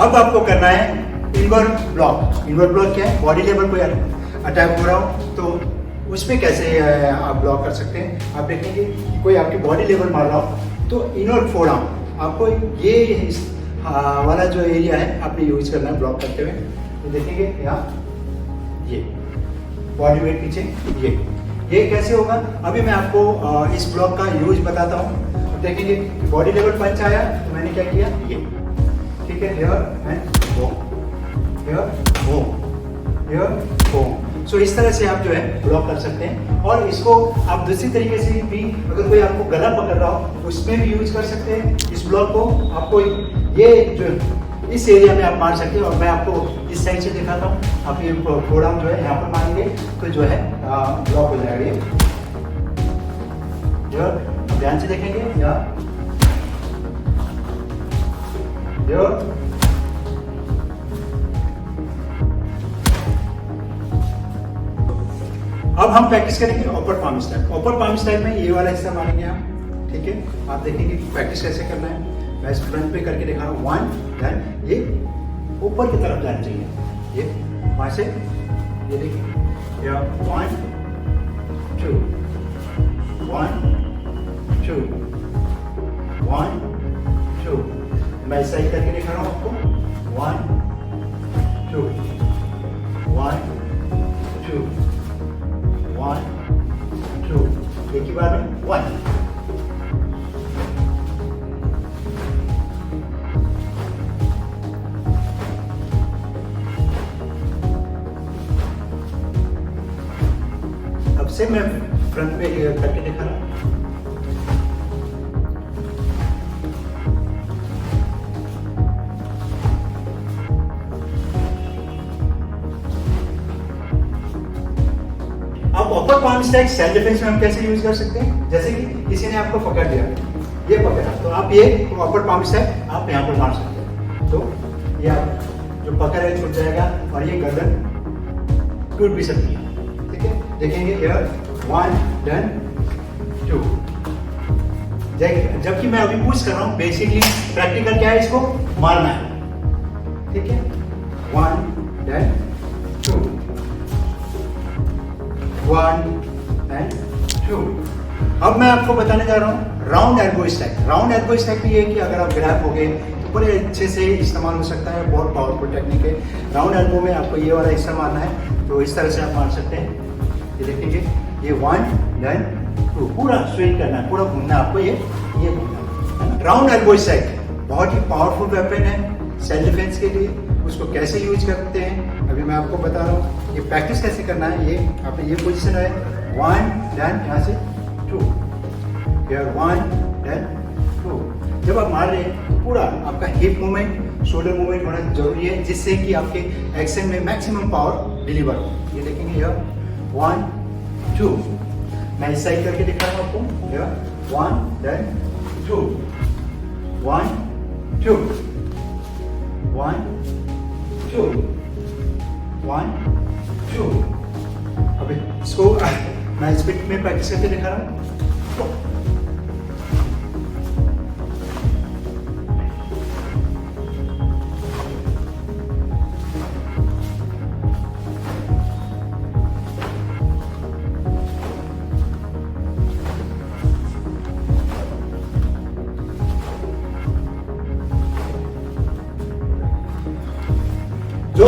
अब आपको करना है इनवर्ट ब्लॉक। इनवर्ट ब्लॉक क्या है? बॉडी लेवल कोई अटैक हो रहा हो तो उसमें कैसे आप ब्लॉक कर सकते हैं। आप देखेंगे कोई आपकी बॉडी लेवल मार रहा हो तो इनवर्ट फोर आर्म आपको ये वाला जो एरिया है आपने यूज करना है ब्लॉक करते हुए। तो देखेंगे यहाँ ये बॉडी वेट पीछे ये कैसे होगा अभी मैं आपको इस ब्लॉक का यूज बताता हूँ। देखेंगे बॉडी लेवल पंच आया तो मैंने क्या किया ये, ठीक है, here and boom, here boom, here boom. सो इस तरह से आप जो है ब्लॉक कर सकते हैं। और इसको आप दूसरी तरीके से भी अगर कोई आपको गला पकड़ रहा हो उसमें भी यूज कर सकते हैं। इस ब्लॉक को आपको ये जो इस एरिया में आप मार सकते हैं और मैं आपको इस साइड से दिखाता हूँ। आप ये फोरआर्म जो है यहाँ पर मारेंगे तो जो है ब्लॉक हो जाएगा ये। ध्यान से देखेंगे अब हम प्रैक्टिस करेंगे अपर पाम स्टाइल। अपर पाम स्टाइल में ये वाला हिस्सा मारेंगे आप, ठीक है। आप देखेंगे प्रैक्टिस कैसे करना है। मैं इस फ्रंट पे करके दिखा रहा हूँ। 1 देन ये ऊपर की तरफ जाना चाहिए, ये वहां से ये देखिए 1 2 1 2 1 2। मैं इस साइड करके दिखा रहा हूँ आपको। 1 2 1 2 1 2। एक ही बार में 1। अब से मैं फ्रंट पे करके दिखा रहा हूं। अब अपर पाम स्ट्राइक सेल्फ डिफेंस में हम कैसे यूज कर सकते हैं। जैसे कि किसी ने आपको पकड़ लिया, ये पकड़ा तो आप ये अपर पाम स्ट्राइक आप यहाँ पर मार सकते हैं। तो ये आप जो पकड़ है छूट जाएगा और ये गर्दन टूट भी सकती है, ठीक है। देखेंगे हियर 1 देन 2। जबकि मैं अभी पूछ कर रहा हूँ बेसिकली प्रैक्टिकल क्या है, इसको मारना है, ठीक है। 1 देन 2 1 एंड 2। अब मैं आपको बताने जा रहा हूँ round elbow strike. Round elbow strike में ये कि अगर आप ग्रैब हो गए तो बड़े अच्छे से इस्तेमाल हो सकता है। बहुत पावरफुल टेक्निक है। राउंड एल्बो में आपको ये वाला हिस्सा मारना है तो इस तरह से आप मार सकते हैं। ये देखेंगे ये 1 देन 2 पूरा स्विंग करना है, पूरा घूमना है आपको। ये घूमना है। राउंड एल्बो स्ट्राइक बहुत ही पावरफुल वेपन है सेल्फ डिफेंस के लिए। उसको कैसे यूज करते हैं अभी मैं आपको बता रहा हूँ। ये प्रैक्टिस कैसे करना है। ये आपने ये पोजीशन है 1 देन यहाँ से 2, हियर 1 देन 2। जब आप मार रहे हैं तो पूरा आपका हिप मूवमेंट शोल्डर मूवमेंट होना जरूरी है जिससे कि आपके एक्शन में मैक्सिमम पावर डिलीवर हो। ये देखेंगे हियर 1 2। मैं इस साइड करके दिखा रहा हूँ आपको। Here 1 then 2 1 2 1 2 1 2। अभी इसको मैं स्पीड में प्रैक्टिस करके दिखा रहा हूँ। जो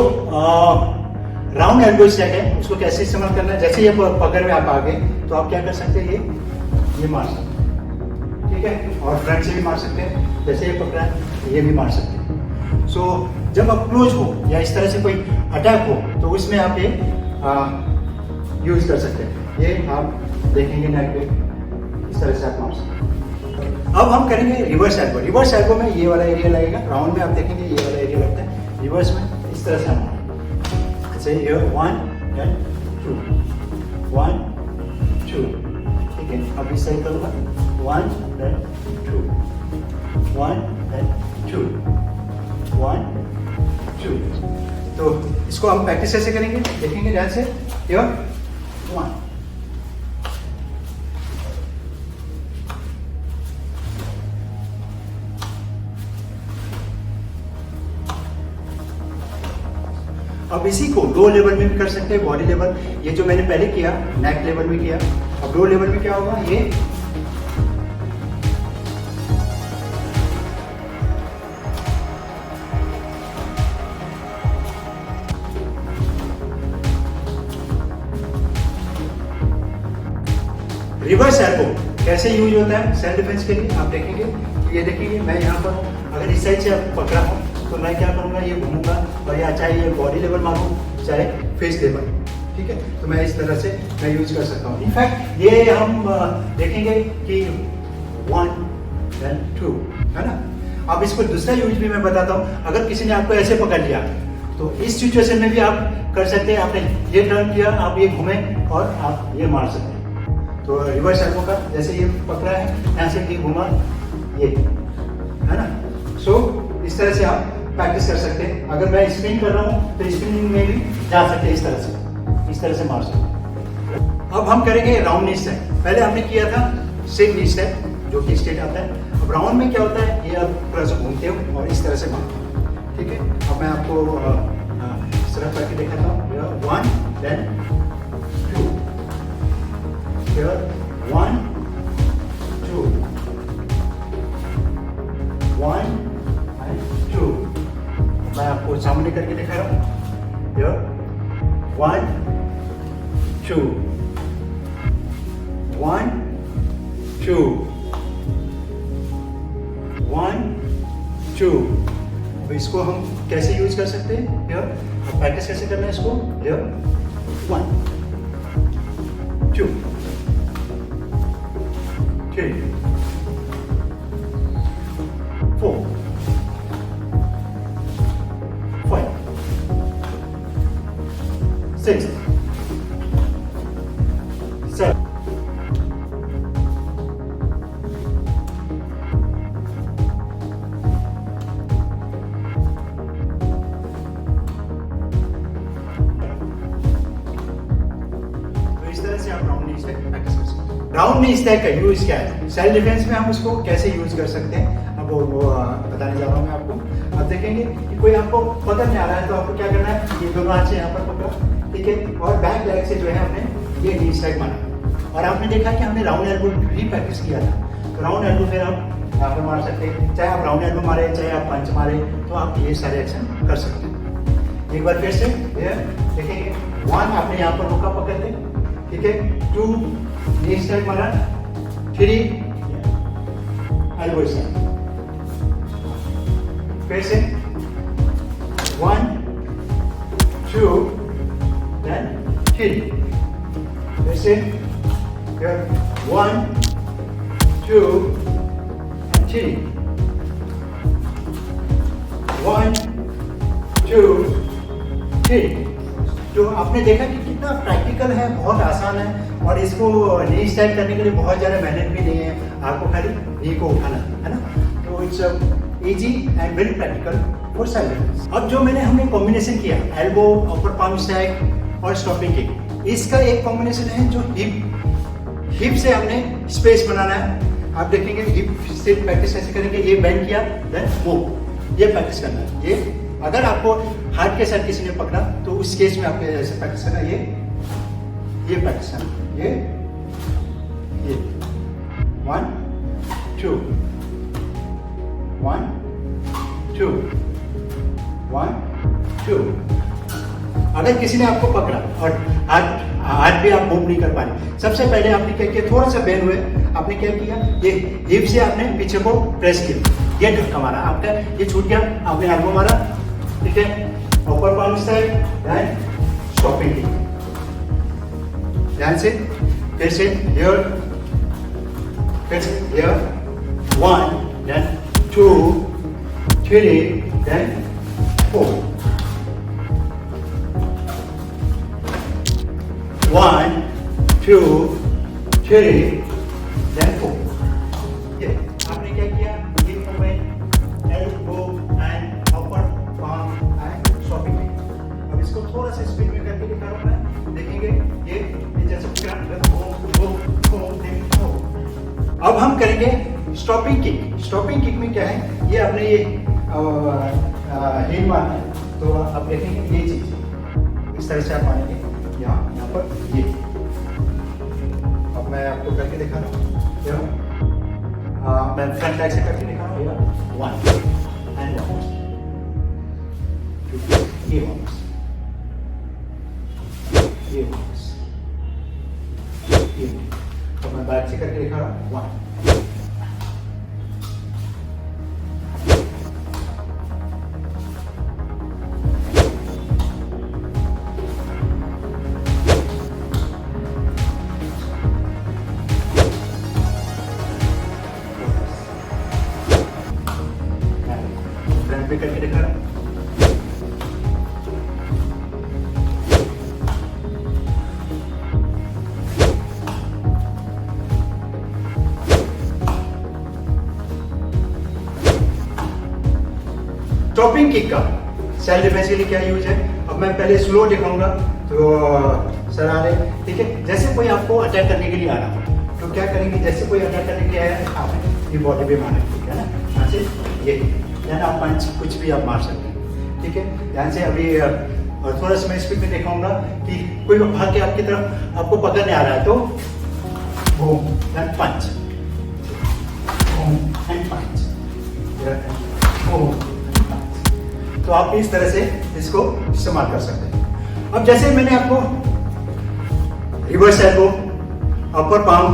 राउंड एल्बो स्ट्राइक है उसको कैसे इस्तेमाल करना है। जैसे ये पकड़ में आप आ गए तो आप क्या कर सकते हैं, ये मार सकते हैं, ठीक है। और फ्रंट से भी मार सकते हैं। जैसे ये पकड़ा है ये भी मार सकते हैं। सो जब आप क्लोज हो या इस तरह से कोई अटैक हो तो उसमें आप ये यूज कर सकते हैं। ये आप देखेंगे नेट पे इस तरह से आप मार सकते हैं। अब हम करेंगे रिवर्स एल्बो। रिवर्स एल्बो में ये वाला एरिया लगेगा। राउंड में आप देखेंगे ये वाला एरिया लगता है। रिवर्स में इस तरह से हम से 1 देन 2 1 2, ठीक है। अब इस साइड करूँगा 1 देन 2 1 देन 2 1 2। तो इसको हम प्रैक्टिस कैसे करेंगे देखेंगे ध्यान से। 1 2 अब इसी को लो लेवल में भी कर सकते हैं, बॉडी लेवल। ये जो मैंने पहले किया नेक लेवल में किया, अब लो लेवल में क्या होगा, ये रिवर्स एल्बो कैसे यूज होता है सेल्फ डिफेंस के लिए, आप देखेंगे। ये देखेंगे मैं यहाँ पर अगर इस साइड से पकड़ा हूँ तो मैं क्या करूँगा, ये घूमूंगा और या चाहे ये बॉडी लेवल मारूँ चाहे फेस लेवल, ठीक है। तो मैं इस तरह से मैं यूज कर सकता हूँ। इनफैक्ट ये हम देखेंगे कि 1 then 2 है ना। अब इसको दूसरा यूज भी मैं बताता हूँ। अगर किसी ने आपको ऐसे पकड़ लिया तो इस सिचुएशन में भी आप कर सकते हैं। आपने ये टर्न किया, आप ये घूमे और आप ये मार सकते हैं। तो रिवर्स एल्बो का जैसे ये पकड़ा है, यहाँ से ये घुमा, ये है ना। सो इस तरह से आप प्रैक्टिस कर सकते हैं। अगर मैं स्पिन कर रहा हूँ तो स्पिनिंग में भी जा सकते हैं, इस तरह से मार सकते हैं। अब हम करेंगे राउंड नी स्टेप। पहले हमने किया था सिंगल नी स्टेप जो कि स्ट्रेट आता है। अब राउंड में क्या होता है, ये आप थोड़ा सा घूमते हो और इस तरह से मारते हो, ठीक है। अब मैं आपको इस तरह करके दिखाता हूँ। 1 then 2, here 1 2 1 and 2। मैं आपको सामने करके दिखा रहा हूँ। here 1 2 1 2 1 2। अब इसको हम कैसे यूज कर सकते हैं, here प्रैक्टिस कैसे करना है इसको। here 1 2 3 4 5 6 7। तो इस तरह से आप राउंड नी स्टेप प्रैक्टिस कर सकते हैं। राउंड नी स्टेप का यूज क्या है, सेल्फ डिफेंस में हम उसको कैसे यूज कर सकते हैं, अब वो बताने जा रहा हूँ मैं आपको। अब देखेंगे कि कोई आपको पकड़ में आ रहा है तो आपको क्या करना है, ये दोनों हाथ से यहाँ पर पकड़ा, ठीक है, और बैक लेग से जो है हमने ये नी स्टेप मारा। और आपने देखा कि हमने राउंड एल्बो भी प्रैक्टिस किया था। तो राउंड एल्बो फिर आप यहाँ पर मार सकते हैं, चाहे आप राउंड एल्बो मारे चाहे आप पंच मारे, तो आप ये सारे एक्शन कर सकते हैं। एक बार फिर से देखेंगे। 1 आपने यहाँ पर रोका पकड़ के, ठीक है। 2 नी स्टेप मारा, 3 एल्बो स्टेप, फिर से 1 2 then 3, फिर से 1 2 and 3, 1 2 3। तो आपने देखा कि कितना प्रैक्टिकल है, बहुत आसान है। और इसको नी स्टाइल करने के लिए बहुत ज़्यादा मेहनत भी नहीं है, आपको खाली नी को उठाना है ना। तो it's easy and very practical for self defence. अब जो हमने कॉम्बिनेशन किया एल्बो, अपर पाम स्टैक और स्टॉपिंग किक, इसका एक कॉम्बिनेशन है जो हिप से हमने स्पेस बनाना है। आप देखेंगे हिप से प्रैक्टिस कैसे करेंगे, ये बेंड किया देन मूव, ये प्रैक्टिस करना है। ये अगर आपको हाथ के साथ किसी ने पकड़ा तो उस केस में आपको ऐसे प्रैक्टिस करना है, ये प्रैक्टिस करना, ये 1 2 1 2 1 2। अगर किसी ने आपको पकड़ा और हाथ भी आप मूव नहीं कर पा रहे, सबसे पहले आपने क्या किया, थोड़ा सा बेंड हुए, आपने क्या किया, ये हिप से आपने पीछे को प्रेस किया, ये धक्का मारा, आपका ये छूट गया, आपने एल्बो मारा, ठीक है। Upper palm style and stopping kick, ध्यान से, फिर से हियर, फिर से हियर 1 then 2 3 then 4, 1 2 3 then 4। ये आपने क्या किया, ये movement elbow and upper palm and stopping kick. अब इसको थोड़ा सा स्पीड में करके दिखा रहा हूं मैं, देखेंगे ये जैसे अब हम करेंगे स्टॉपिंग किक। स्टॉपिंग किक में क्या है, ये आपने ये हिल मारना है, तो आप देखेंगे ये चीज इस तरह से आप मानेंगे यहाँ पर ये। अब मैं आपको करके दिखा रहा हूँ, मैं फ्रंट लेग से करके दिखा रहा हूँ। 1 and 1, ये वापस, ये वापस, ये। तो मैं बैक से करके दिखा रहा हूँ। 1, फ्रंट पे करके दिखा रहा हूँ। स्टॉपिंग किक का सेल्फ डिफेंस के लिए क्या यूज है, अब मैं पहले स्लो दिखाऊंगा तो सर आ रहे, ठीक है। जैसे कोई आपको अटैक करने के लिए आ रहा हो तो क्या करेंगे, जैसे कोई अटैक करने के लिए आया है आपने ये बॉडी पे मारना, ठीक है ना। यहाँ से ये यानी आप पंच कुछ भी आप मार सकते हैं, ठीक है। यहाँ से अभी और थोड़ा सा मैं स्पीड में दिखाऊंगा कि कोई भाग के आपकी तरफ आपको पकड़ने आ रहा है तो boom and punch, boom and punch, boom. तो आप इस तरह से इसको इस्तेमाल कर सकते हैं। अब जैसे मैंने आपको रिवर्स एल्बो, अपर पाम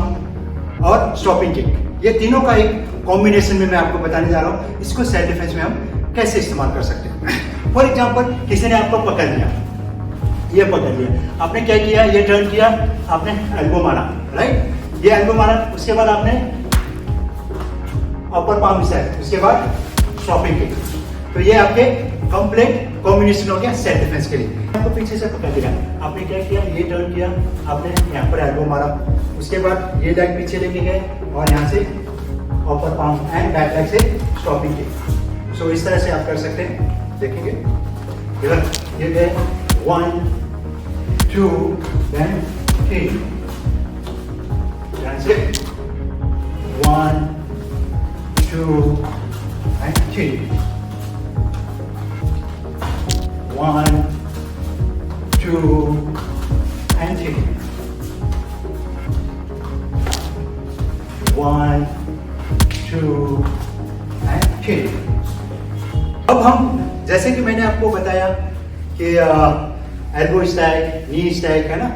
और स्टॉपिंग किक, ये तीनों का एक कॉम्बिनेशन में मैं आपको बताने जा रहा हूँ। इसको सेल्फ डिफेंस में हम कैसे इस्तेमाल कर सकते हैं। फॉर एग्जाम्पल किसी ने आपको पकड़ लिया, ये पकड़ लिया, आपने क्या किया, ये टर्न किया, आपने एल्बो मारा, राइट, ये एल्बो मारा, उसके बाद आपने अपर पाम साइड, उसके बाद स्टॉपिंग किक। तो ये आपके कंप्लीट कॉम्बिनेशन हो गया सेल्फ डिफेंस के लिए। आपको पीछे से पकड़ लिया, आपने क्या किया, ये टर्न किया, आपने यहाँ पर एल्बो मारा, उसके बाद ये लेग पीछे लेके गए और यहाँ से अपर पाम एंड बैक लेग से स्टॉपिंग किक। सो इस तरह से आप कर सकते हैं, देखेंगे इधर ये गए 1 2 then 3, यहाँ से 1 2 and 3, 1 2 and 3, 1 2 and 3। अब हम जैसे कि मैंने आपको बताया कि एल्बो स्टैक, नी स्टैक है ना,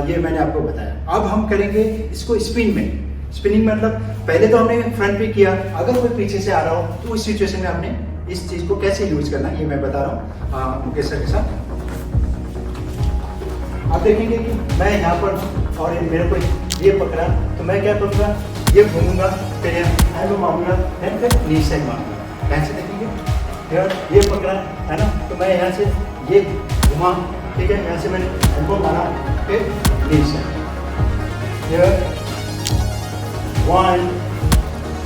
ये मैंने आपको बताया। अब हम करेंगे इसको स्पिन में। स्पिनिंग मतलब पहले तो हमने फ्रंट पे किया, अगर कोई पीछे से आ रहा हो तो उस सिचुएशन में आपने इस चीज को कैसे यूज करना है ये मैं बता रहा हूँ मुकेश सर के साथ। आप देखेंगे कि मैं यहाँ पर और मेरे को ये पकड़ा तो मैं क्या करूँगा, ये घूमूंगा, फिर एल्बो मारूंगा, फिर नी स्टैक मारूंगा। यहाँ से देखेंगे ये पकड़ा है ना, तो मैं यहाँ से ये घुमा, ठीक है, यहाँ से मैंने एल्बो मारा, फिर नी स्टैक, 1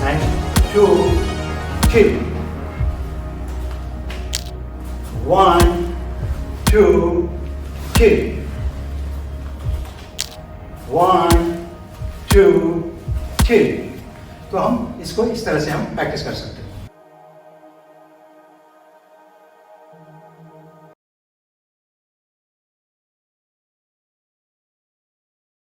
and 2 3, 1 2 3, 1 2 3। तो हम इसको इस तरह से हम प्रैक्टिस कर सकते हैं।